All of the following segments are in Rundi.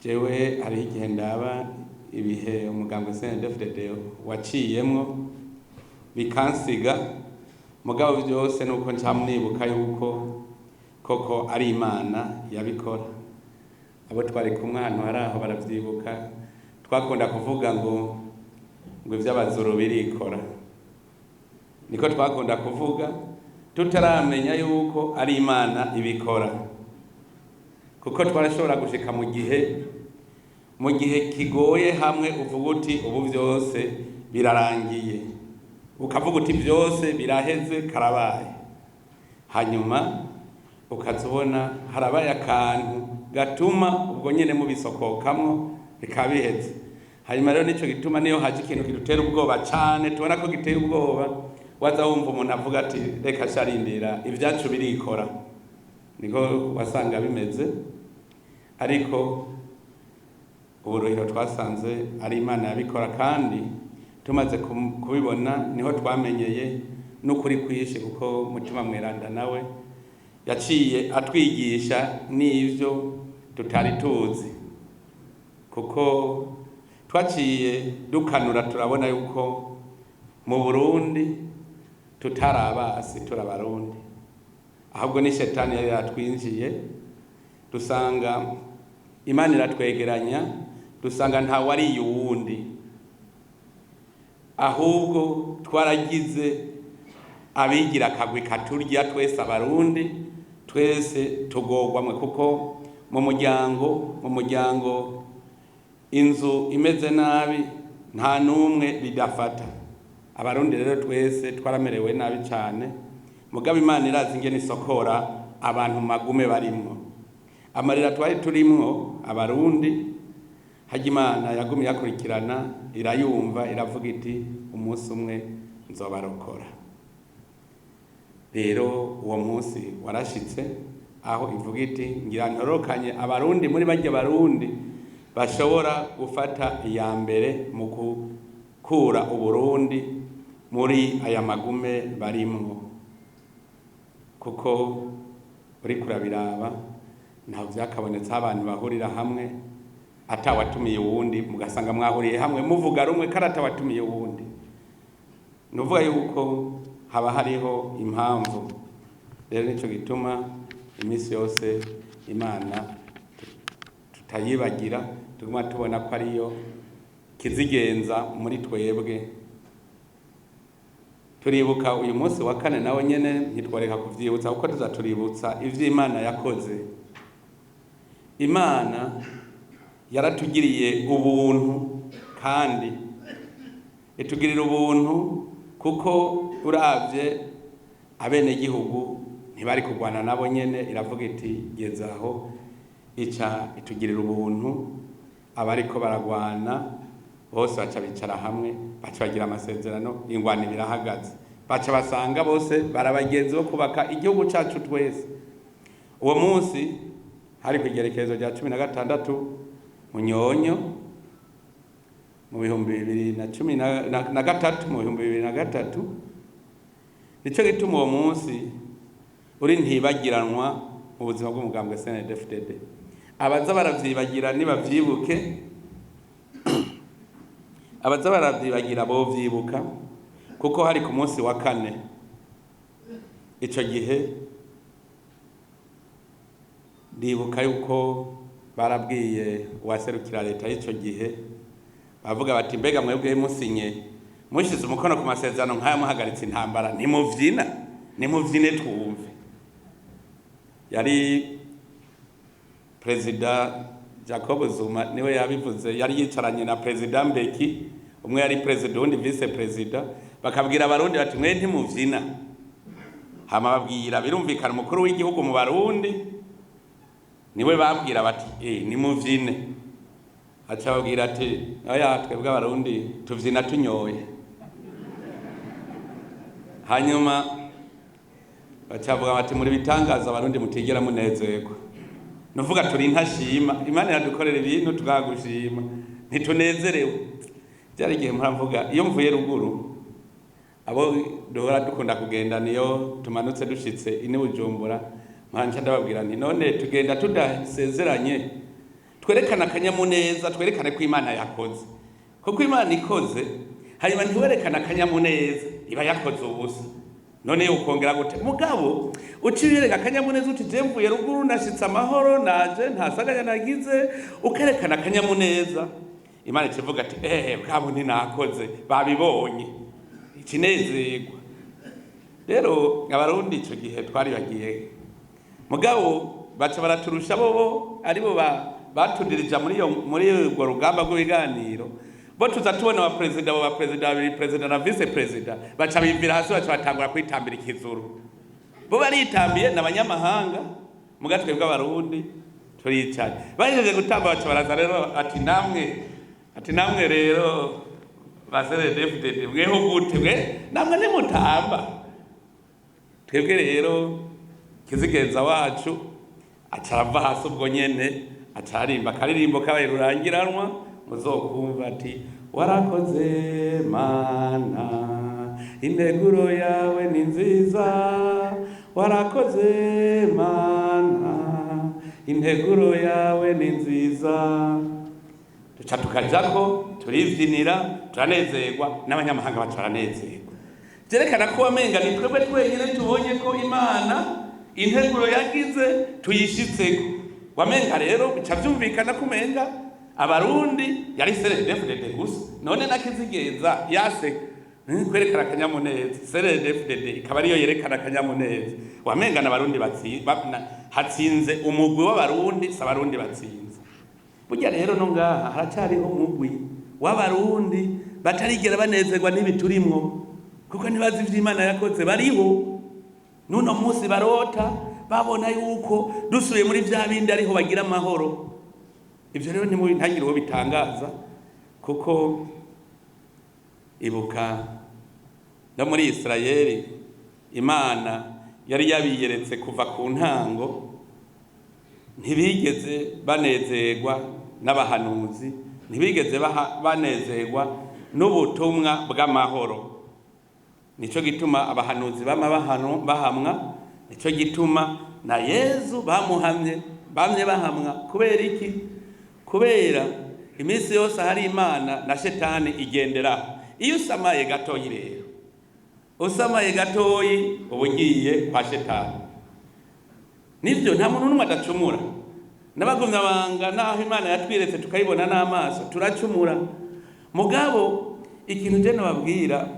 jewe hari igihe ndaba ibihe umugambwe CNDD-FDD waciyemwo bikansiga mugabo byose nuko ncamnibuka yuko koko ari Imana yabikora. Abo twari kumwe hano haraho baravyibuka twakunda kuvuga ngo ivy'abazuru birikora, niko twakunda kuvuga tutaramenya yuko ari Imana ibikora, kuko twarashobora gushika mu gihe kigoye hamwe uvuga uti ubu byose birarangiye, ukavuga uti byose biraheze karabaye, hanyuma ukazubona harabaye akantu gatuma ubwo nyene mubisokokamwo bikabiheze. Hanyuma rero nico gituma niyo haje ikintu kidutera ubwoba cane, tubona ko gitera ubwoba, waza wumva umuntu avuga ati reka sharindira ivyacu birikora, niko wasanga bimeze. Ariko uburuhiro twasanze ari Imana yabikora, kandi tumaze kubibona niho twamenyeye n'ukuri kwishi, kuko mutima mweranda nawe yaciye atwigisha n'ivyo tutari tuzi, kuko twaciye dukanura turabona yuko mu Burundi tutarabasi turabarundi, ahubwo ni shetani yari yatwinjiye, dusanga Imana iratwegeranya, dusanga nta wari yuwundi, ahubwo twaragize abigira akagwi katurya twese abarundi, twese tugorwamwe, kuko mu muryango inzu imeze nabi nta numwe bidafata. Abarundi rero twese twaramerewe nabi cyane, mugabo Imana irazi ingene isokora abantu magume barimwo. Amarira twari turimwo abarundi, hajya Imana yagumye yakurikirana, irayumva, iravuga iti umunsi umwe nzobarokora. Rero uwo munsi warashitse aho ivuga iti ngira ntorokanye abarundi muri barya barundi bashobora gufata iya mbere mu gukura Uburundi muri aya magume barimwo, kuko uri kurabiraba ntaho vyakabonetse abantu bahurira hamwe atawatumiye uwundi, mugasanga mwahuriye hamwe muvuga rumwe karata watumiye uwundi. Nuvuga yuko haba hariho impamvu. Rero nico gituma imisi yose Imana tutayibagira, tuguma tubona ko ariyo kizigenza muri twebwe. Turibuka uyu munsi wa kane nawe nyene ntitworeka kuvyibutsa, kuko tuzatuributsa ivyo Imana yakoze. Imana yaratugiriye ubuntu, kandi itugirira ubuntu kuko uravye abene gihugu ntibari kurwana nabo nyene, iravuga iti gezaho ica itugirira ubuntu, abariko baragwana bose baca bicara hamwe, baca bagira amasezerano, ingwani birahagaze, baca basanga bose barabagenzi bo kubaka igihugu cacu twese. Uwo munsi hari kwigerekezo rya 16 Munyonyo mu 2013, nico gituma uwo munsi uri ntibagiranwa mu buzima bw'umugambwe CNDD-FDD. Abaza baravyibagira nibavyibuke, abaza baravyibagira bo vyibuka, kuko hari ku munsi wa kane ico gihe ndibuka yuko barabwiye uwaserukira leta y'ico gihe, bavuga bati mbega mwebwe musinye mushize umukono ku masezerano nk'aya muhagaritse intambara, nimuvyine twumve. Yari Perezida Jacob Zuma niwe yabivuze, yari yicaranye na Perezida Mbeki, umwe yari Perezida undi vice Perezida, bakabwira abarundi bati mwe ntimuvyina. Hama babwira birumvikana umukuru w'igihugu mu Barundi, niwe babwira bati nimuvyine. Aca babwira ati oya twebwe abarundi tuvyina tunyoye. Hanyuma bacavuga bati muri bitangaza abarundi mutigera munezerwa. Nuvuga turi ntashima, Imana iradukorera ibintu tugagushima, ntitunezerewe. Byari igihe muravuga iyo mvuye ruguru, abo duhora dukunda kugenda niyo tumanutse dushitse ine Bujumbura, nkanje ndababwira nti none tugenda tudasezeranye twerekana akanyamuneza, twerekane ko Imana yakoze, kuko Imana ikoze hanyuma ntiwerekana akanyamuneza iba yakoze ubusa. None ukongera gute? Mugabo ucibireka akanyamuneza uti je mvuye ruguru nashitse amahoro naje ntasaganya nagize, ukerekana akanyamuneza, Imana ikivuga ati bwabo ntinakoze, babibonye ikinezerwa. Rero abarundi ico gihe twari bagiye, mugabo baca baraturusha bobo aribo batudirija muri urwo rugamba rw'ibiganiro. Bo tuza tubona abaperezida babiri, perezida na vice perezida, baca bivira hasi, baca batangura kwitambira ikizuru. Bo baritambiye n'abanyamahanga, muga twebwe abarundi turicaye. Bahejeje gutamba baca baraza rero ati namwe rero basere deputy mweho gute mwe namwe nimutamba. Twebwe rero kizigenza wacu acarava hasi ubwo nyene acarimba akaririmbo kabaye rurangiranwa, muzokumva ati warakoze Mana, integuro yawe ni nziza, warakoze Mana, integuro yawe ni nziza. Duca tukajako turivyinira turanezerwa, n'abanyamahanga bacu baranezerwa. Vyerekana ko wamenga ni twebwe twenyene tubonye ko Imana integuro yagize tuyishitseko. Wamenga rero bica vyumvikana kumenga abarundi yari CNDD-FDD gusa, none nakizigenza yase kwerekana akanyamuneza, CNDD-FDD ikaba ariyo yerekana akanyamuneza. Wamenga n'abarundi hatsinze umugwi w'abarundi, si abarundi batsinze. Burya rero no ngaha haracariho umugwi w'abarundi batarigera banezerwa n'ibiturimwo, kuko ntibazi ivyo Imana yakoze. Bariho nuno munsi barota babona yuko dusuye muri vya bindi ariho bagira amahoro. Ivyo rero ntihagire uwo bitangaza, kuko ibuka no muri Isirayeli Imana yari yabiyeretse kuva ku ntango, ntibigeze banezerwa n'abahanuzi, ntibigeze banezerwa n'ubutumwa bw'amahoro. Nico gituma abahanuzi bahamwa, nico gituma na Yezu bamwe bahamwa. Kubera iki? Kubera iminsi yose hari Imana na Shetani igenderaho. Iyo usamaye gatoyi rero, usamaye gatoyi ubugiye kwa Shetani. Nivyo nta muntu n'umwe adacumura, n'abagumyabanga naho Imana yatwiretse tukayibona n'amaso turacumura. Mugabo ikintu je nababwira,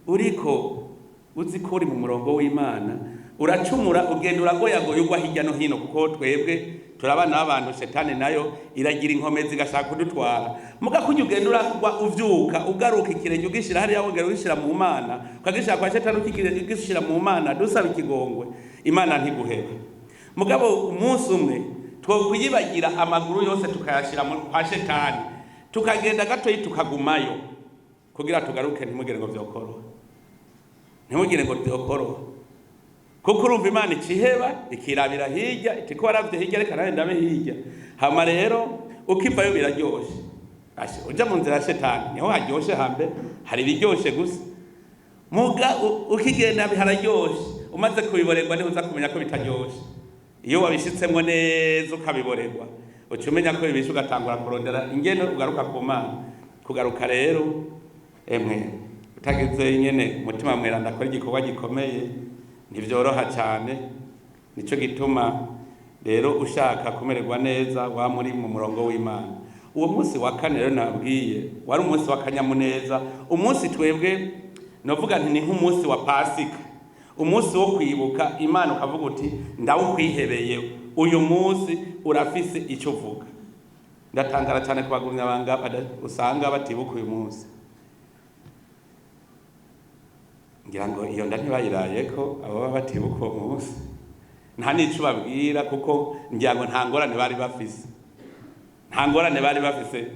uriko uziko uri mu murongo w'Imana uracumura, ugenda uragoyagoye ugwa hirya no hino, kuko twebwe turabana n'abantu Shetani nayo iragira inkomezi igashaka kudutwara. Muga kunyu ugenda uragwa uvyuka ugaruka ikirenge ugishira hariya, wongera ugishira mu Mana, ukagishaka kwa Shetani ugishira mu Mana, dusaba ikigongwe, Imana ntiguheba. Mugabo umunsi umwe twokwiyibagira amaguru yose tukayashira kwa Shetani, tukagenda gatoyi tukagumayo kugira tugaruke. Ntimugire ngo vyokoroha, ntimugire ngo vyokoroha, kuko urumva Imana iciheba ikirabira hirya, iti ko waravye hirya reka nawe ndabe hirya. Hama rero ukivayo biraryoshe. Uja mu nzira ya Shetani niho haryoshe, hambe hari biryoshe gusa. Muga ukigenda hararyoshe, umaze kubiborerwa niho uza kumenya ko bitaryoshe. Iyo wabishitsemwo neza ukabiborerwa, uca umenya ko bibishe, ugatangura kurondera ingene ugaruka ku Mana. Kugaruka rero utagize nyene umutima mweranda akora igikorwa gikomeye ntivyoroha cyane. Nico gituma rero ushaka kumererwa neza wa muri mu murongo w'Imana. Uwo munsi wa kane rero nabwiye wari umunsi wa kanyamuneza, umunsi twebwe novuga nti ni nk'umunsi wa Pasika, umunsi wo kwibuka Imana, ukavuga uti ndawukwihebeye, uyu munsi urafise icyo uvuga. Ndatangara cyane kubagumya banga usanga batibuka uyu munsi. Ngira ngo iyo nda ntibayirayeko abo batibuka uwo munsi, nta nico babwira, kuko ngira ngo nta ngorane bari bafise, nta ngorane bari bafise.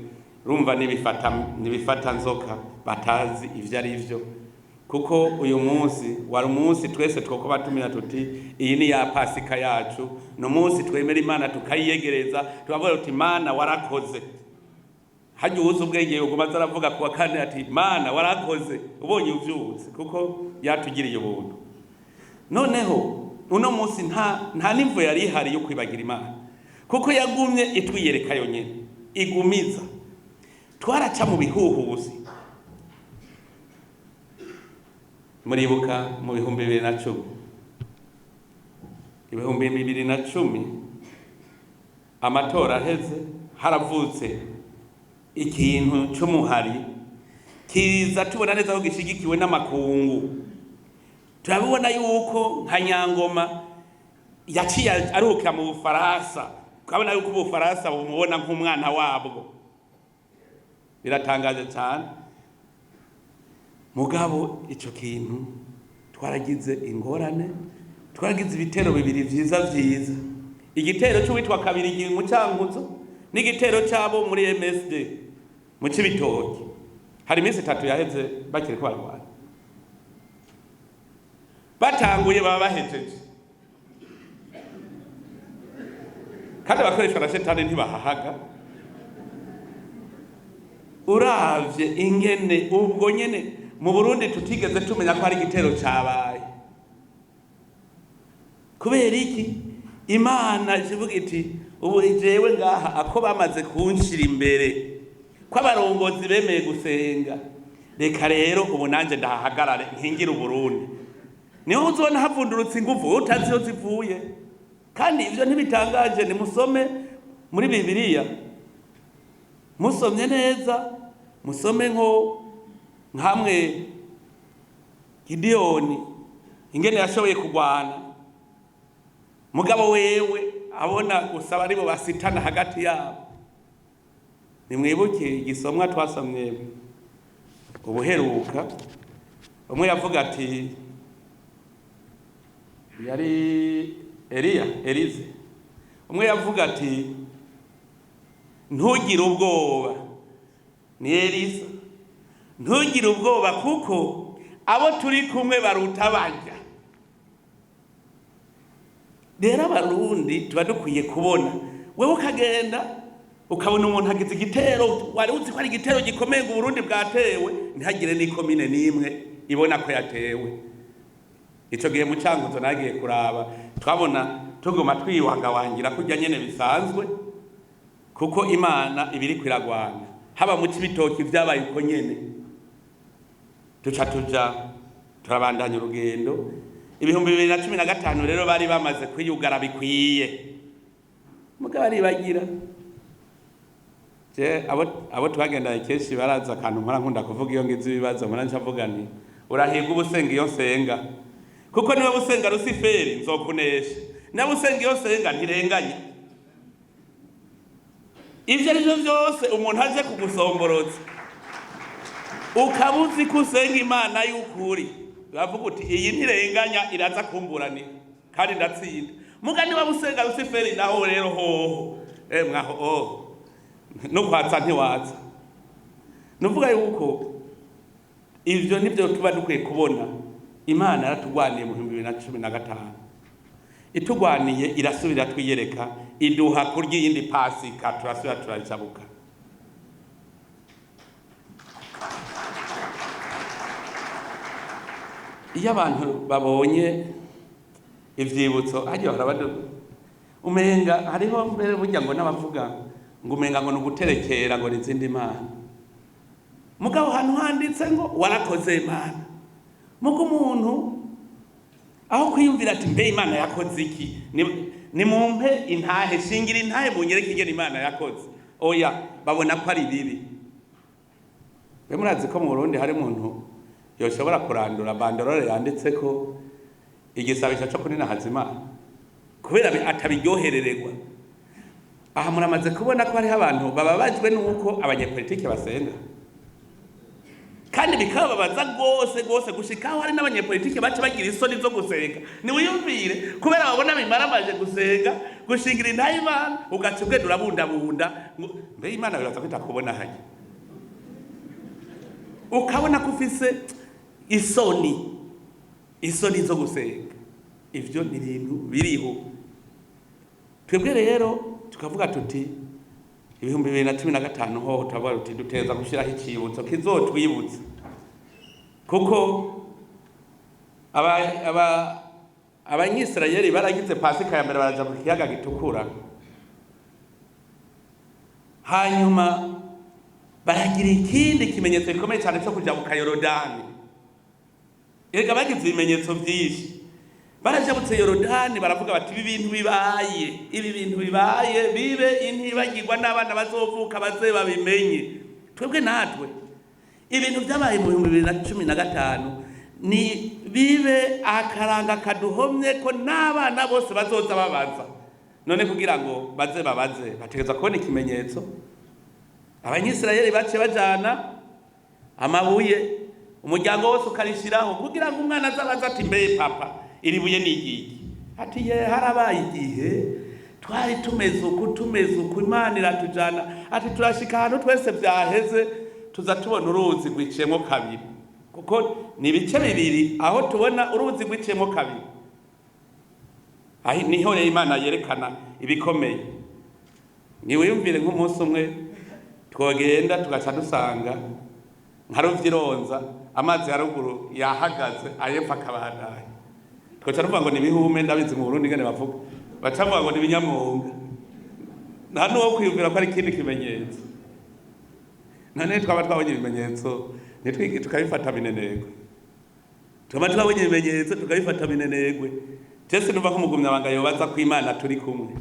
Urumva nibifata nzoka batazi ivyo ari vyo, kuko uyu munsi wari umunsi twese twoko batumira tuti iyi ni ya Pasika yacu, no munsi twemera Imana tukayiyegereza, tubavuga uti Mana warakoze. Hajya uwuzi ubwenge yoguma zaravuga kuwa kane ati Mana warakoze, ubonye uvyutse, kuko yatugiriye ubuntu. Noneho uno munsi nta nimvo yari ihari yo kwibagira Imana, kuko yagumye itwiyereka yonyine igumiza. Twaraca mu bihuhuzi. Muribuka mu 2010 amatora aheze haravutse ikintu cy'umuhari kiza tubona neza ko gishigikiwe n'amakungu. Turabibona yuko nka Nyangoma yaciye aruka mu Bufaransa, ukabona yuko Ubufaransa bumubona nk'umwana wabwo. Biratangaje cyane. Mugabo ico kintu twaragize ingorane, twaragize ibitero bibiri vyiza. Igitero cy'uwitwa Kabirigi mu Cankuzo n'igitero cyabo muri MSD mu Cibitoke. Hari iminsi 3 yaheze bakiri ko barwana. Batanguye baba bahejeje. Kandi bakoresha na shetani ntibahahaga. Uravye ingene ubwo nyene mu Burundi tutigeze tumenya ko hari igitero cyabaye. Kubera iki? Imana ivuga iti ubu jewe ngaha ako bamaze kunshira imbere ko abarongozi bemeye gusenga, reka rero ubu nanje ndahagarare nkingira Uburundi. Niho uzona havundurutse ingufu utaziyo zivuye. Kandi ivyo ntibitangaje, ni musome muri Bibiliya. Musomye neza, musome nkamwe Gideoni ingene yashoboye kugwana. Mugabo wewe abona gusaba aribo basitana hagati yabo. Nimwibuke igisomwa twasomye ubuheruka, umwe yavuga ati yari Elize. Umwe yavuga ati ntugire ubwoba. Ni Eliza. Ntugire ubwoba kuko abo turi kumwe baruta barya. Rero Abarundi tuba dukwiye kubona, wewe ukagenda ukabona umuntu hagize igitero, wari uzi ko ari igitero gikomeye ngo Burundi bwatewe, ntihagire n'ikomine n'imwe ibona ko yatewe. Ico gihe mu Cankuzo nagiye kuraba, twabona tugoma twiwangawangira kujya nyene bisanzwe, kuko Imana ibiri kwiragwana. Haba mu Cibitoke vyabaye uko nyene. Tuca turabandanya urugendo. 2015 rero bari bamaze kwiyugara bikwiye. Mugabo ari bagira. Abo twagendanye kenshi baraza akantu mpora nkunda kuvuga iyo ngize ibibazo mpora ncavuga nti urahiga ubusenga iyo nsenga. Kuko niwe busenga Luciferi nzokunesha. Nawe usenga iyo nsenga ntirenganya. Ivyo arivyo vyose umuntu aje kugusomboroza. Ukabuzi kusenga Imana y'ukuri. Bavuga uti iyi ntirenganya iraza kumburanira kandi ndatsinda. Mugani wa busenga Luciferi naho rero hoho. Mwaho no kwatsa ntiwaza. Nuvuga yuko ivyo nivyo tuba dukwiye kubona. Imana yaratugwaniye mu 2015. Itugwaniye irasubira twiyereka, iduha kurya yindi Pasika turasubira turacabuka. Iyo abantu babonye ivyibutso aje barabado umenga hariho mbere burya ngo n'abavuga ngo umenga ngo nuguterekera ngo n'izindi Imana. Mugabo hano handitse ngo warakoze Imana. Muko umuntu aho kwiyumvira ati mbe Imana yakoze iki, ni mumpe intahe, shingira intahe munyereke ingene Imana yakoze. Oya babona ko ari bibi. Be murazi ko mu Burundi hari umuntu yoshobora kurandura bandorore yanditse ko igisabisho cyo kunina Hazimana kubera atabiryoherererwa. Aha muramaze kubona ko hari abantu bababajwe nuko abanyepolitike basenga, kandi bikababaza gose gushikaho hari n'abanyepolitike bace bagira isoni zo gusenga. Ni wiyumvire kubera babona bimaramaje gusenga gushingira intahe Imana, ugacubwe durabundabunda mbe Imana biraza kwita kubona haje, ukabona ko ufise isoni zo gusenga. Ivyo ni ibintu biriho. Twebwe rero tukavuga tuti 2015 ho tutavuga tuti duteza gushiraho ikibutso kizotwibutsa, kuko abanyisirayeli baragize Pasika ya mbere baraja mu kiyaga gitukura. hanyuma baragira ikindi kimenyetso gikomeye cyane cyo kujabuka Yorodani. Erega bagize ibimenyetso byinshi, barajabutse Yorodani baravuga bati ibi bintu bibaye bibe intibagirwa n'abana bazovuka baze babimenye. Twebwe natwe ibintu byabaye mu 2015 ni bibe akaranga kaduhomye ko n'abana bose bazoza babaza. None kugira ngo baze bategeza kubona ikimenyetso. Abanyisirayeli bace bajana amabuye, umuryango wose ukarishiraho kugira ngo umwana azabaza ati mbe papa iri buye ni igiki? Ati ye harabaye igihe twari tumeze uku Imana iratujana, ati turashika ahantu twese byaheze tuza tubona uruzi rwiciyemo kabiri, kuko ni ibice bibiri aho tubona uruzi rwiciyemo kabiri. Ahi niho rero Imana yerekana ibikomeye. Niwiyumvire nk'umunsi umwe twogenda tugaca dusanga nka Ruvyironza amazi ya ruguru yahagaze ayepfa akabahadaye, twaca tuvuga ngo ni ibihume. Ndabizi mu Burundi ngene bavuga, bacavuga ngo ni ibinyamunga. Nta n'uwo kwiyumvira ko ari ikindi kimenyetso. None twaba twabonye ibimenyetso nitwigi tukabifata minenegwe, twaba twabonye ibimenyetso tukabifata minenegwe. Jese numva ko umugumyabanga yobaza ko Imana turi kumwe.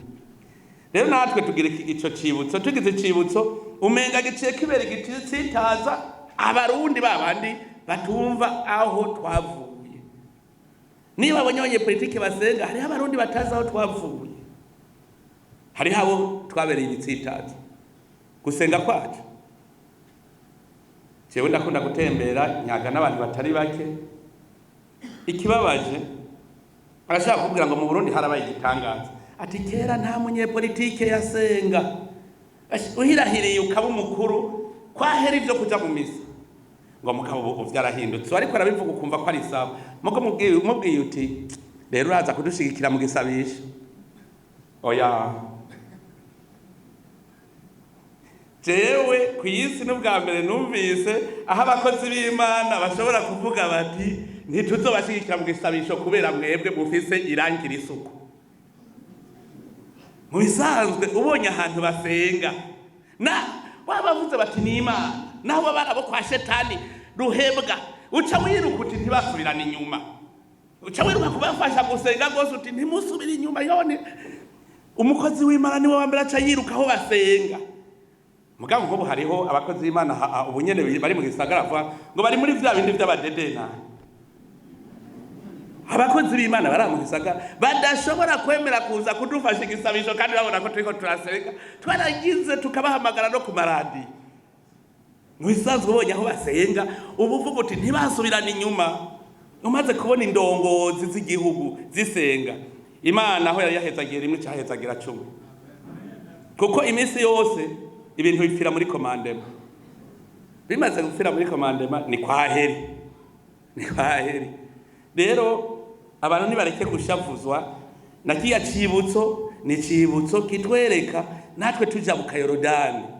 Rero natwe tugira ico cibutso, tugize cibutso umenga giciye kibere gitsitaza abarundi babandi batumva aho twavuye. Niba abanyonye politike basenga, hari abarundi bataza aho twavuye, hari habo twabereye igitsitaza gusenga kwacu. Jewe ndakunda gutembera nyaga n'abantu batari bake. Ikibabaje arashaka kuvuga ngo mu Burundi harabaye igitangaza, ati kera nta munyepolitike yasenga, uhirahiriye ukaba umukuru kwahera ivyo kuja mu misa ngo mukabo vyarahindutse. Ariko arabivuga ukumva ko ari sawa, mugo mubwiye uti rero uraza kudushigikira mu gisabisho. Oya, jewe kw'isi n'ubwa mbere numvise aho abakozi b'Imana bashobora kuvuga bati ntituzobashigikira mu gisabisho kubera mwebwe mufise irangira isuku. Mu bisanzwe ubonye ahantu basenga na wabavuze bati ni Imana, naho barabo kwa shetani ruhebwa, uca wiruka uti ntibasubirana inyuma, uca wiruka kubafasha gusenga gose uti ntimusubira inyuma. Yone umukozi w'Imana niwe wa mbere aca yiruka aho basenga. Mugabo ngo hariho abakozi b'Imana ubunyene bari mu gisagara ngo bari muri vya bindi vy'abadedena. Abakozi b'Imana bari mu gisagara badashobora kwemera kuza kudufasha igisabisho kandi babona ko turiko turasenga, twaragize tukabahamagara no ku maradi. Mu bisanzwe ubonye aho basenga ubu uvuga uti ntibasubirana inyuma. Umaze kubona indongozi z'igihugu zisenga, Imana aho yari yahezagira rimwe cyahezagira 10, kuko iminsi yose ibintu bipfira muri komandema. Bimaze gupfira muri komandema ni kwaheri. Rero abantu nibareke gushavuzwa na kiya cibutso, ni cibutso kitwereka natwe tujabuka Yorodani.